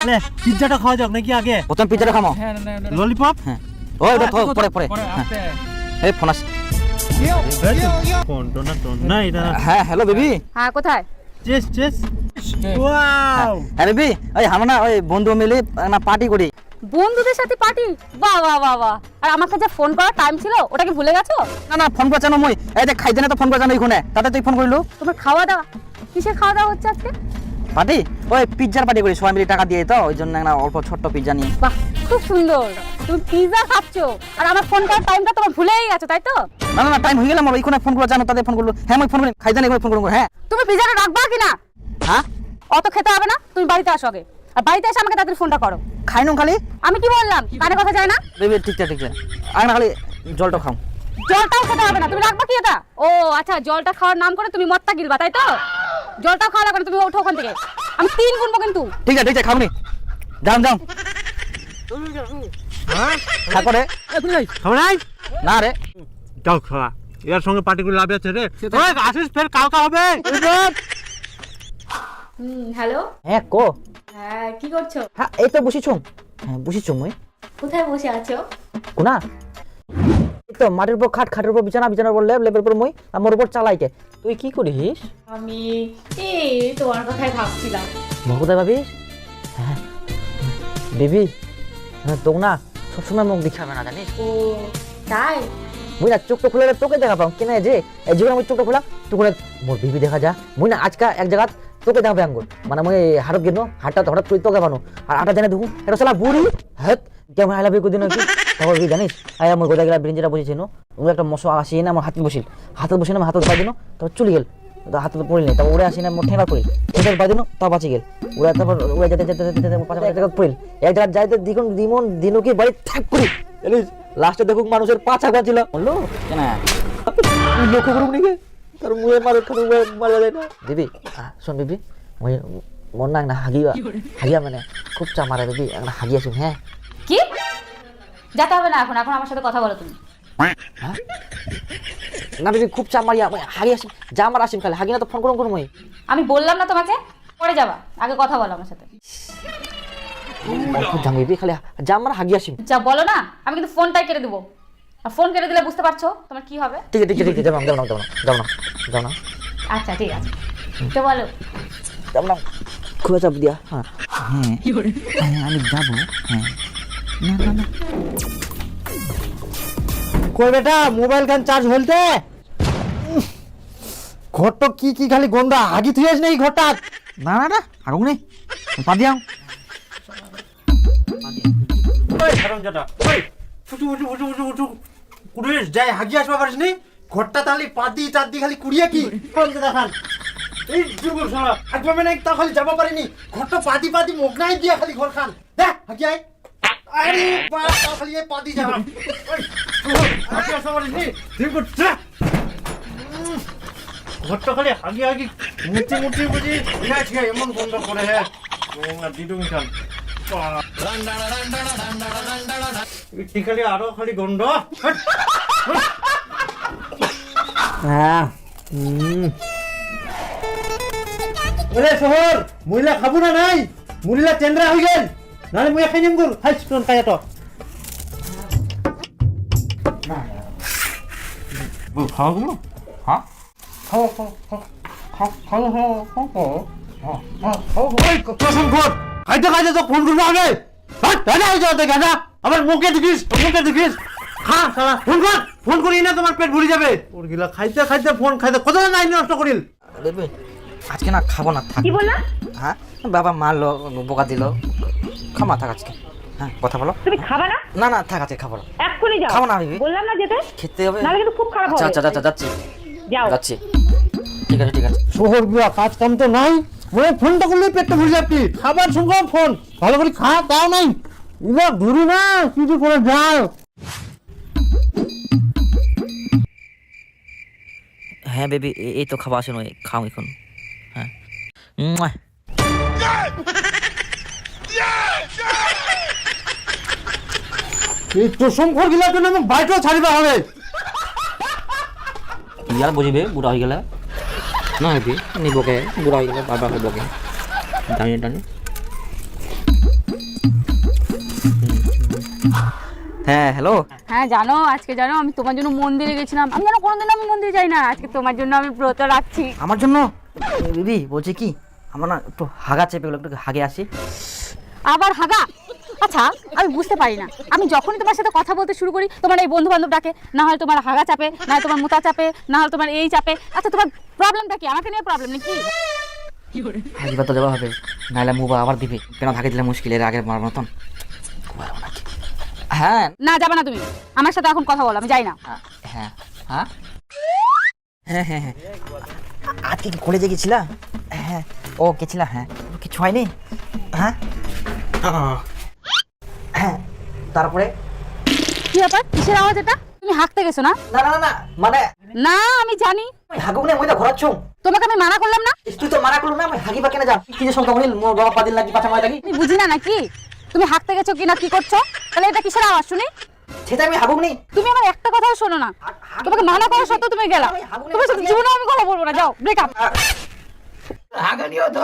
তাহলে পিৎজাটা খাওয়া যাক নাকি আগে? প্রথম পিৎজাটা খামো। হ্যাঁ ললিপপ? হ্যাঁ ওই এটা পরে আস্তে এই ফোন আস। কোন না এটা? হ্যাঁ হ্যালো বেবি। হ্যাঁ কোথায়? Chess wow. হ্যাঁ বেবি ওই আমরা না ওই বন্ধু মিলে না পার্টি করি। বন্ধুদের সাথে পার্টি? বাহ বাহ বাহ বাহ। আর আমাকে যে ফোন করার টাইম ছিল ওটা কি ভুলে গেছো? না ফোন করে জানো মই এই যে খাইতে না তো ফোন করে জানো এখানে তাতে তুই ফোন করিলু। তোমার খাওয়া দাওয়া কিসের খাওয়া দাওয়া হচ্ছে আজকে? পার্টি ওই পিৎজার পার্টি করি সবাই মিলে টাকা দিয়ে তো ওই জন্য একটা অল্প ছোট্ট পিৎজা নিয়ে। বাহ খুব সুন্দর। তুমি পিৎজা খাচ্ছো আর আমার ফোন করার টাইমটা তোমার ভুলেই গেছো তাই তো? না টাইম হয়ে গেল আমার এখানে ফোন করে জানো তাদের ফোন করলো। হ্যাঁ মই ফোন করি খাইতে না ফোন করবো। হ্যাঁ তুমি পিৎজাটা রাখবা কিনা? হ্যাঁ অত খেতে হবে না, তুমি বাড়িতে আসো আগে। আর বাড়িতে এসে আমাকে তাড়াতাড়ি ফোনটা করো। খাইনো খালি আমি কি বললাম কানে কথা যায় না? বেবি ঠিক আছে আর না খালি জলটা খাও। জলটাও খেতে হবে না, তুমি রাখবা কি এটা? ও আচ্ছা, জলটা খাওয়ার নাম করে তুমি মদটা গিলবা তাই তো? জলটাও খাওয়া লাগবে না, তুমি ওঠো ওখান থেকে। আমি 3 গুনবো কিন্তু। ঠিক আছে খাওনি যাও হ্যাঁ থাকো রে। খাবো নাই? না রে যাও খাওয়া, এর সঙ্গে পার্টি করে লাভ আছে রে। ওই আসিস ফের কালকা হবে। হ্যালো। হ্যাঁ কো। হ্যাঁ কি করছো? হ্যাঁ এই তো বসিছুম। হ্যাঁ বসিছুম মই। কোথায় বসে আছো? কোনা এই তো মাটির উপর খাটের উপর বিছানার উপর লেপের উপর মই আর মোর উপর চালাইকে। তুই কি করিস? আমি এই তোমার কথাই ভাবছিলাম। ভগদা ভাবিস? হ্যাঁ বেবি তোক না সবসময় মুখ দেখাবে না জানিস? ও তাই? মুই না চোখটা খুলে তোকে দেখা পাও কেন যে এই জীবনে আমি চোখটা খোলা তোকে মোর বিবি দেখা যা। মুই না আজকা এক জায়গা তোকে দেখাবে আঙ্গুল মানে মুই হারত গেল হাটটা হঠাৎ করে তোকে বানো আর আটা জানে দেখুন এটা সালা বুড়ি হ্যাঁ কেমন আইলা বি কোদিন কি তারপর কি জানিস আয় আমার গোদা গেলা ব্রিঞ্জিটা বসেছে নো ও একটা মশা আসি না আমার হাতে বসিল না হাতত পাই দিন তারপর চলে গেল হাতে পড়িল না তারপর উড়ে আসি না মোর ঠেঙা পড়িল ঠেঙা পাই দিন তাও বাঁচি গেল উড়ে তারপর উড়ে যেতে পাশে এক জায়গা পড়িল এক জায়গা যাইতে দ্বিগুণ দিমন দিনও কি বাড়ি থাক করি জানিস লাস্টে দেখুক মানুষের পাছা গাছিল বললো কেন লক্ষ্য করুক নাকি তার মুয়ে মারো খানো মারা যায় না দিবি শোন বিবি মই মন না হাগিয়া মানে খুব চা মারা দিবি একটা হাগিয়া শুন। হ্যাঁ কি? যেতে হবে না এখন, এখন আমার সাথে কথা বলো তুমি। না বিবি খুব চা মারিয়া হাগিয়া আসিম যা আমার আসিম খালি হাগি না তো ফোন করুন মই। আমি বললাম না তোমাকে পরে যাবা, আগে কথা বলো আমার সাথে। খুব জাঙ্গি খালি যা আমার হাগিয়া আসিম যা বলো না, আমি কিন্তু ফোনটাই কেটে দেবো। আর ফোন কেটে দিলে বুঝতে পারছো তোমার কি হবে। ঠিক আছে যাও না আচ্ছা ঠিক আছে, তো বলো। যাও না খুব চাপ দিয়া। হ্যাঁ আমি যাবো। হ্যাঁ না কই বেটা মোবাইল গান চার্জ হলতে ঘরটা কি খালি গন্ধা হাগি থুইস নাই ঘরটা? না আগুন নেই পা দিয়াও। ওই হারামজাদা ওই ফুটু কুড়িস যাই হাগি আসবা পারিস নি? ঘরটা তালি পাদি চারদি খালি কুড়িয়ে কি কোনতে দেখান এই যুগল শালা হাগবা মানে তা খালি যাবা পারিনি ঘরটা পাদি মগনাই দিয়া খালি ঘর খান দেখ হাগি আই আরে বাপ তা খালি এই পাদি যাবা ওই হাগি আসবা পারিস নি ঠিক করছ ঘরটা খালি হাগি মুটি বুঝি না ঠিক এমন গন্ধ করে হ্যাঁ না দিদুম খান খালি আরো খালি গন্ধ। শহর মহিলা খাবো না নাই মহিলা চেন্দ্রা হয়ে গেল নাহলে মুই খাই নিম গুল খাই শোন খাই তো খাওয়া গুলো হ্যাঁ খাইতে তো ফোন করবো আগে আমার মুখে দেখিস খা সারা ফোন করি না তোমার পেট ভরে যাবে ওর গিলা খাইতে ফোন খাইতে কত নাই নষ্ট করিল। আজকে না খাবো না থাক। কি বললা? হ্যাঁ বাবা মারলো বোকা দিল খামা থাক আজকে। হ্যাঁ কথা বলো। তুমি খাবে না? না থাক আজকে খাবো না। এক্ষুনি যাও। খাবো না বিবি বললাম না যেতে। খেতে হবে নালে কিন্তু খুব খারাপ হবে। আচ্ছা যাচ্ছি যাও। ঠিক আছে শহর গুলা কাজ কাম তো নাই ওই ফোনটা করলেই পেটটা ভরে যাচ্ছি খাবার সঙ্গে ফোন ভালো করে খা তাও নাই এবার ধরি না কিছু করে যাও। হ্যাঁ বেবি এই তো খাবার আসেন খাও এখন। হ্যাঁ এই তোষম ঘর গিলার জন্য আমি বাড়িটাও ছাড়িবা হবে। ইয়ার বুঝিবে বুড়া হয়ে গেলে না হেবি নিবকে বুড়া হয়ে গেলে বাবা হবকে জানি হ্যাঁ হ্যালো। হ্যাঁ জানো, আজকে জানো আমি তোমার জন্য মন্দিরে গেছিলাম। আমি জানো কোনোদিন আমি মন্দিরে যাই না, আজকে তোমার জন্য আমি ব্রত রাখছি। আমার জন্য? দিদি বলছি কি, আমার না একটু হাগা চেপে গেলো, একটু হাগে আসি। আবার হাগা? আচ্ছা আমি বুঝতে পারি না, আমি যখনই তোমার সাথে কথা বলতে শুরু করি তোমার এই বন্ধু বান্ধব ডাকে, না হয় তোমার হাগা চাপে, না হয় তোমার মুতা চাপে, না হয় তোমার এই চাপে। আচ্ছা তোমার প্রবলেমটা কি? আমাকে নিয়ে প্রবলেম নাকি? হাগিবা তো দেওয়া হবে, নাহলে মুবা আবার দিবে। কেন ভাগে দিলে মুশকিল, এর আগের মার মতন। হ্যাঁ না যাবে না তুমি আমার সাথে এখন কথা বলো, আমি যাই না। হ্যাঁ হ্যাঁ হ্যাঁ হ্যাঁ হ্যাঁ আজকে কি কলেজে গেছিলা? হ্যাঁ ও গেছিলা, হ্যাঁ কিছু হয়নি? হ্যাঁ হ্যাঁ তারপরে কি ব্যাপার, কিসের আওয়াজ এটা? তুমি হাঁকতে গেছো না? না না না মানে না আমি জানি, হাগুক না, মই তো ঘোরাচ্ছ। তোমাকে আমি মানা করলাম না? তুই তো মানা করলো না, আমি হাগিবা কেন যা? কি যে সংখ্যা হইল মোর বাবা পাদিন লাগি পাছা মাই লাগি। তুমি বুঝি না নাকি তুমি হাঁকতে গেছো কিনা কি করছো? তাহলে এটা কিসের আওয়াজ শুনি? সেটা আমি হাগুক নি। তুমি আমার একটা কথাও শোনো না, তোমাকে মানা করা সত্ত্বেও তুমি গেলা। তোমার সাথে জীবনে আমি কথা বলবো না, যাও ব্রেকআপ। হাগানিও তো